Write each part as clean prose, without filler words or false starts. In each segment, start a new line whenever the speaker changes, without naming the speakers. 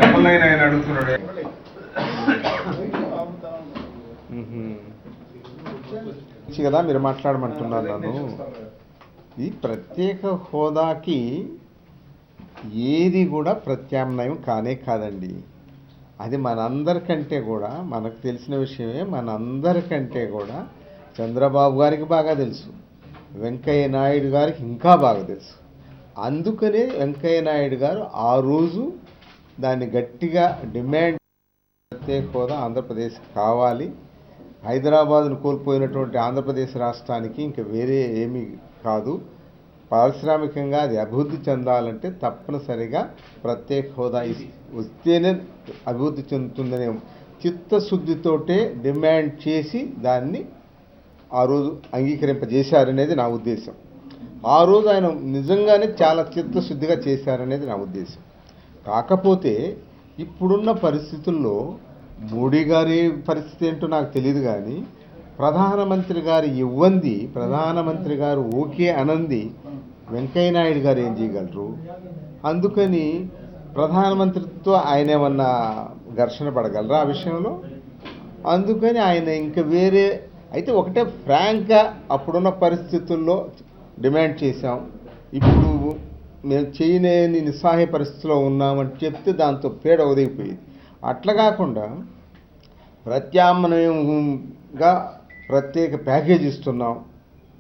Double line ఆయన అడుగుతున్నాడు.
కదా మీరు మాట్లాడమంటున్నారు నన్ను. ఈ ప్రత్యేక హోదాకి ఏది కూడా ప్రత్యామ్నాయం కానే కాదండి. అది మనందరికంటే కూడా, మనకు తెలిసిన విషయమే, మనందరికంటే కూడా చంద్రబాబు గారికి బాగా తెలుసు, వెంకయ్య నాయుడు గారికి ఇంకా బాగా తెలుసు. అందుకనే వెంకయ్య నాయుడు గారు ఆ రోజు దాన్ని గట్టిగా డిమాండ్, ప్రత్యేక హోదా ఆంధ్రప్రదేశ్ కావాలి, హైదరాబాద్ను కోల్పోయినటువంటి ఆంధ్రప్రదేశ్ రాష్ట్రానికి ఇంకా వేరే ఏమీ కాదు, పారిశ్రామికంగా అది అభివృద్ధి చెందాలంటే తప్పనిసరిగా ప్రత్యేక హోదా వస్తేనే అభివృద్ధి చెందుతుందనే చిత్తశుద్ధితోటే డిమాండ్ చేసి దాన్ని ఆ రోజు అంగీకరింపజేశారనేది నా ఉద్దేశం. ఆ రోజు ఆయన నిజంగానే చాలా చిత్తశుద్ధిగా చేశారనేది నా ఉద్దేశం. కాకపోతే ఇప్పుడున్న పరిస్థితుల్లో మోడీ గారి పరిస్థితి ఏంటో నాకు తెలియదు, కానీ ప్రధానమంత్రి గారు ఇవ్వంది, ప్రధానమంత్రి గారు ఓకే అనంది వెంకయ్య నాయుడు గారు ఏం చేయగలరు? అందుకని ప్రధానమంత్రితో ఆయన ఏమన్నా ఘర్షణ పడగలరా ఆ విషయంలో? అందుకని ఆయన ఇంకా వేరే అయితే ఒకటే ఫ్రాంక్గా అప్పుడున్న పరిస్థితుల్లో డిమాండ్ చేశాం, ఇప్పుడు మేము చేయలేని నిస్సహాయ పరిస్థితిలో ఉన్నామని చెప్తే దాంతో పీడ ఒదిగిపోయేది. అట్లా కాకుండా ప్రత్యామ్నాయంగా ప్రత్యేక ప్యాకేజ్ ఇస్తున్నాం,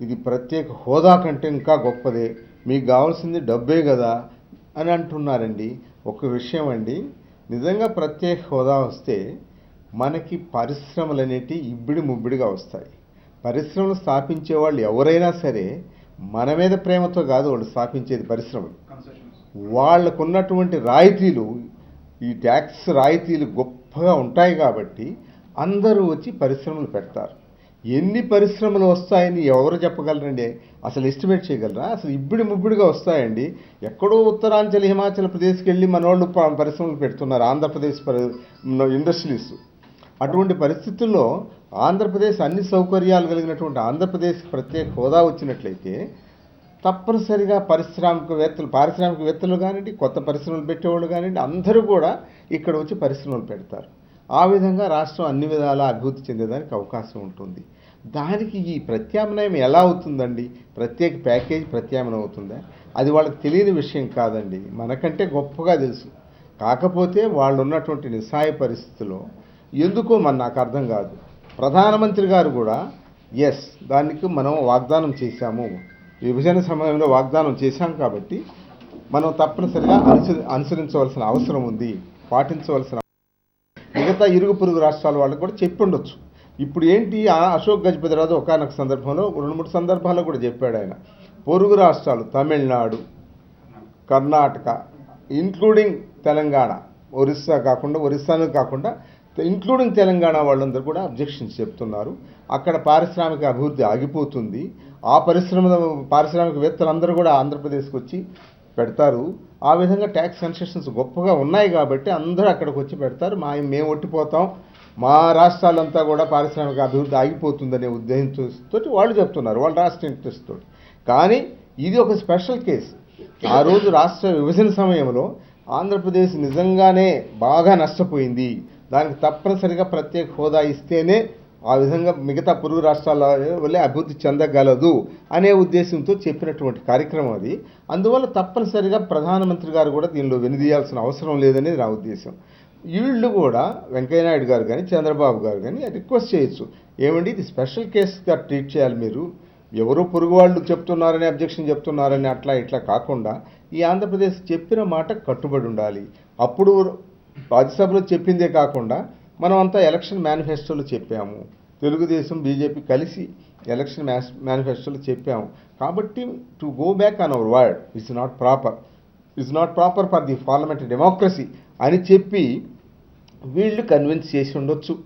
ఇది ప్రత్యేక హోదా కంటే ఇంకా గొప్పదే, మీకు కావాల్సింది డబ్బే కదా అని అంటున్నారండి. ఒక విషయం అండి, నిజంగా ప్రత్యేక హోదా వస్తే మనకి పరిశ్రమలు అనేటివి ఇబ్బడి ముబ్బడిగా వస్తాయి. పరిశ్రమలు స్థాపించే వాళ్ళు ఎవరైనా సరే మన మీద ప్రేమతో కాదు వాళ్ళు స్థాపించేది పరిశ్రమలు. వాళ్ళకున్నటువంటి రాయితీలు, ఈ ట్యాక్స్ రాయితీలు గొప్పగా ఉంటాయి కాబట్టి అందరూ వచ్చి పరిశ్రమలు పెడతారు. ఎన్ని పరిశ్రమలు వస్తాయని ఎవరు చెప్పగలరండి? అసలు ఎస్టిమేట్ చేయగలరా? అసలు ఇబ్బడి ముబ్బడిగా వస్తాయండి. ఎక్కడో ఉత్తరాంచల్ హిమాచల్ ప్రదేశ్కి వెళ్ళి మన వాళ్ళు పరిశ్రమలు పెడుతున్నారు, ఆంధ్రప్రదేశ్ ఇండస్ట్రీస్. అటువంటి పరిస్థితుల్లో ఆంధ్రప్రదేశ్ అన్ని సౌకర్యాలు కలిగినటువంటి ఆంధ్రప్రదేశ్కి ప్రత్యేక హోదా వచ్చినట్లయితే తప్పనిసరిగా పారిశ్రామికవేత్తలు కానివ్వండి, కొత్త పరిశ్రమలు పెట్టేవాళ్ళు కానివ్వండి, అందరూ కూడా ఇక్కడ వచ్చి పరిశ్రమలు పెడతారు. ఆ విధంగా రాష్ట్రం అన్ని విధాలా అభివృద్ధి చెందేదానికి అవకాశం ఉంటుంది. దానికి ఈ ప్రత్యామ్నాయం ఎలా అవుతుందండి? ప్రత్యేక ప్యాకేజ్ ప్రత్యామ్నాయం అవుతుందా? అది వాళ్ళకి తెలియని విషయం కాదండి, మనకంటే గొప్పగా తెలుసు. కాకపోతే వాళ్ళు ఉన్నటువంటి నిస్సహాయ పరిస్థితిలో ఎందుకో నాకు అర్థం కాదు. ప్రధానమంత్రి గారు కూడా దానికి మనం వాగ్దానం చేశాము, విభజన సమయంలో వాగ్దానం చేశాం కాబట్టి మనం తప్పనిసరిగా అనుసరించవలసిన అవసరం ఉంది, పాటించవలసిన. మిగతా ఇరుగు పొరుగు రాష్ట్రాల వాళ్ళకి కూడా చెప్పి ఉండొచ్చు. ఇప్పుడు ఏంటి, అశోక్ గజపతిరాజు ఒకానొక సందర్భంలో 2-3 సందర్భాల్లో కూడా చెప్పాడు ఆయన, పొరుగు రాష్ట్రాలు తమిళనాడు, కర్ణాటక, ఇంక్లూడింగ్ తెలంగాణ, ఒరిస్సాను కాకుండా ఇంక్లూడింగ్ తెలంగాణ వాళ్ళందరూ కూడా అబ్జెక్షన్స్ చెప్తున్నారు. అక్కడ పారిశ్రామిక అభివృద్ధి ఆగిపోతుంది, ఆ పారిశ్రామికవేత్తలందరూ కూడా ఆంధ్రప్రదేశ్కి వచ్చి పెడతారు. ఆ విధంగా ట్యాక్స్ కన్సెషన్స్ గొప్పగా ఉన్నాయి కాబట్టి అందరూ అక్కడికి వచ్చి పెడతారు, మేము ఒట్టిపోతాం, మా రాష్ట్రాలంతా కూడా పారిశ్రామిక అభివృద్ధి ఆగిపోతుందనే ఉద్దేశంతో వాళ్ళు చెప్తున్నారు, వాళ్ళ రాష్ట్ర ఇంట్రెస్ట్ తోటి. కానీ ఇది ఒక స్పెషల్ కేసు. ఆ రోజు రాష్ట్ర విభజన సమయంలో ఆంధ్రప్రదేశ్ నిజంగానే బాగా నష్టపోయింది, దానికి తప్పనిసరిగా ప్రత్యేక హోదా ఇస్తేనే ఆ విధంగా మిగతా పొరుగు రాష్ట్రాల వల్లే అభివృద్ధి చెందగలదు అనే ఉద్దేశంతో చెప్పినటువంటి కార్యక్రమం అది. అందువల్ల తప్పనిసరిగా ప్రధానమంత్రి గారు కూడా దీనిలో వెనుదీయాల్సిన అవసరం లేదనేది నా ఉద్దేశం. వీళ్ళు కూడా వెంకయ్యనాయుడు గారు కానీ చంద్రబాబు గారు కానీ రిక్వెస్ట్ చేయొచ్చు, ఏమండి ఇది స్పెషల్ కేసుగా ట్రీట్ చేయాలి, మీరు ఎవరో పొరుగు వాళ్ళు చెప్తున్నారని అబ్జెక్షన్ చెప్తున్నారని అట్లా ఇట్లా కాకుండా ఈ ఆంధ్రప్రదేశ్ చెప్పిన మాట కట్టుబడి ఉండాలి. అప్పుడు రాజ్యసభలో చెప్పిందే కాకుండా మనం అంతా ఎలక్షన్ మేనిఫెస్టోలో చెప్పాము, తెలుగుదేశం బీజేపీ కలిసి ఎలక్షన్ మేనిఫెస్టోలో చెప్పాము. కాబట్టి to go back on hour word it's not proper for the parliamentary democracy అని చెప్పి వీళ్ళు కన్విన్స్ చేసి ఉండొచ్చు.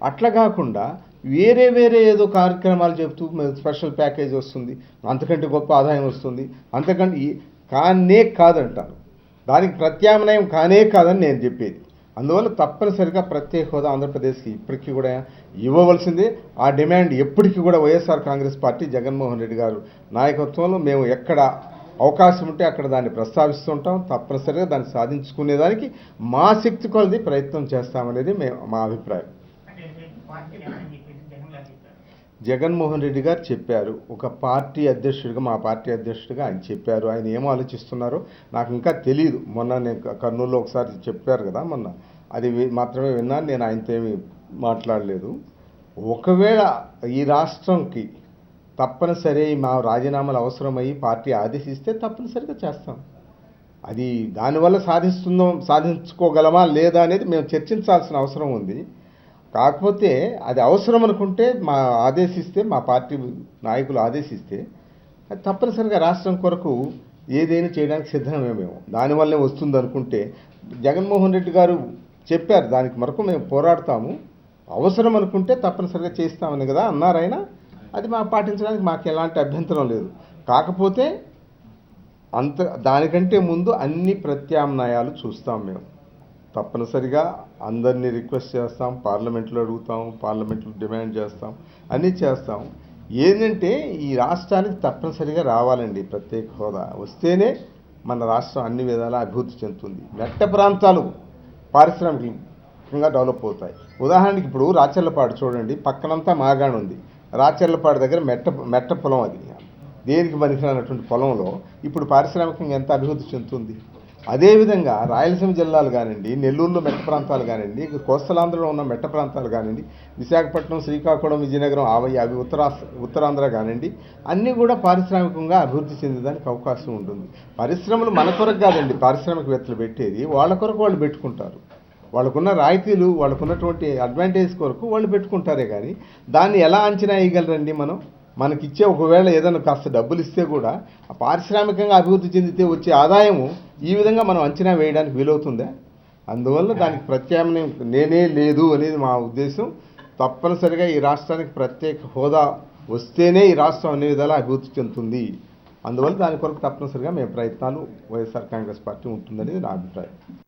అట్లా కాకుండా వేరే ఏదో కార్యక్రమాలు చెప్తూ స్పెషల్ ప్యాకేజ్ వస్తుంది, అంతకంటే గొప్ప ఆదాయం వస్తుంది, అంతకంటే కాదంటారు. దానికి ప్రత్యామ్నాయం కాదని నేను చెప్పేది. అందువల్ల తప్పనిసరిగా ప్రత్యేక హోదా ఆంధ్రప్రదేశ్కి ఇప్పటికీ కూడా ఇవ్వవలసిందే. ఆ డిమాండ్ ఎప్పటికీ కూడా వైఎస్ఆర్ కాంగ్రెస్ పార్టీ జగన్మోహన్ రెడ్డి గారు నాయకత్వంలో మేము ఎక్కడ అవకాశం ఉంటే అక్కడ దాన్ని ప్రస్తావిస్తుంటాం. తప్పనిసరిగా దాన్ని సాధించుకునేదానికి మా శక్తి కొలది ప్రయత్నం చేస్తామనేది మా అభిప్రాయం. జగన్మోహన్ రెడ్డి గారు చెప్పారు, ఒక పార్టీ అధ్యక్షుడిగా, మా పార్టీ అధ్యక్షుడిగా ఆయన చెప్పారు. ఆయన ఏం ఆలోచిస్తున్నారో నాకు ఇంకా తెలియదు. మొన్న నేను కర్నూలులో ఒకసారి చెప్పారు కదా, మొన్న అది మాత్రమే విన్నాను. నేను ఆయనతో ఏమీ మాట్లాడలేదు. ఒకవేళ ఈ రాష్ట్రంకి తప్పనిసరి మా రాజీనామాలు అవసరమయ్యి పార్టీ ఆదేశిస్తే తప్పనిసరిగా చేస్తాం. అది దానివల్ల సాధించుకోగలమా లేదా అనేది మేము చర్చించాల్సిన అవసరం ఉంది. కాకపోతే అది అవసరం అనుకుంటే ఆదేశిస్తే, మా పార్టీ నాయకులు ఆదేశిస్తే అది తప్పనిసరిగా రాష్ట్రం కొరకు ఏదైనా చేయడానికి సిద్ధమే. మేము దానివల్లే వస్తుంది అనుకుంటే, జగన్మోహన్ రెడ్డి గారు చెప్పారు, దానికి మరకు మేము పోరాడతాము, అవసరం అనుకుంటే తప్పనిసరిగా చేస్తామని కదా అన్నారు ఆయన. అది పాటించడానికి మాకు ఎలాంటి అభ్యంతరం లేదు. కాకపోతే దానికంటే ముందు అన్ని ప్రత్యామ్నాయాలు చూస్తాం. మేము తప్పనిసరిగా అందరినీ రిక్వెస్ట్ చేస్తాం, పార్లమెంట్లో అడుగుతాం, పార్లమెంట్లో డిమాండ్ చేస్తాం, అన్నీ చేస్తాం. ఏంటంటే ఈ రాష్ట్రానికి తప్పనిసరిగా రావాలండి ప్రత్యేక హోదా. వస్తేనే మన రాష్ట్రం అన్ని విధాలా అభివృద్ధి చెందుతుంది. మెట్ట ప్రాంతాలు పారిశ్రామికంగా డెవలప్ అవుతాయి. ఉదాహరణకి ఇప్పుడు రాచర్లపాడు చూడండి, పక్కనంతా మాగాణి ఉంది. రాచర్లపాడు దగ్గర మెట్ట పొలం, అది దేనికి పనికిరానటువంటి పొలంలో ఇప్పుడు పారిశ్రామికంగా ఎంత అభివృద్ధి చెందుతుంది. అదేవిధంగా రాయలసీమ జిల్లాలు కానివ్వండి, నెల్లూరులో మెట్ట ప్రాంతాలు కానివ్వండి, కోస్తలాంధ్రలో ఉన్న మెట్ట ప్రాంతాలు కానివ్వండి, విశాఖపట్నం, శ్రీకాకుళం, విజయనగరం, అవి ఉత్తరాంధ్ర కానివ్వండి, అన్నీ కూడా పారిశ్రామికంగా అభివృద్ధి చెందేదానికి అవకాశం ఉంటుంది. పరిశ్రమలు మన కొరకు కాదండి పారిశ్రామికవేత్తలు పెట్టేది, వాళ్ళ కొరకు వాళ్ళు పెట్టుకుంటారు. వాళ్ళకున్న రాయితీలు, వాళ్ళకున్నటువంటి అడ్వాంటేజ్ కొరకు వాళ్ళు పెట్టుకుంటారే కానీ దాన్ని ఎలా అంచనా వేయగలరండి మనకిచ్చే ఒకవేళ ఏదైనా కాస్త డబ్బులు ఇస్తే కూడా ఆ పారిశ్రామికంగా అభివృద్ధి చెందితే వచ్చే ఆదాయము ఈ విధంగా మనం అంచనా వేయడానికి వీలవుతుందా? అందువల్ల దానికి ప్రత్యామ్నాయం నేనే లేదు అనేది మా ఉద్దేశం. తప్పనిసరిగా ఈ రాష్ట్రానికి ప్రత్యేక హోదా వస్తేనే ఈ రాష్ట్రం అన్ని విధాలా అభివృద్ధి చెందుతుంది. అందువల్ల దాని కొరకు తప్పనిసరిగా మేము ప్రయత్నాలు వైఎస్ఆర్ కాంగ్రెస్ పార్టీ ఉంటుందనేది నా అభిప్రాయం.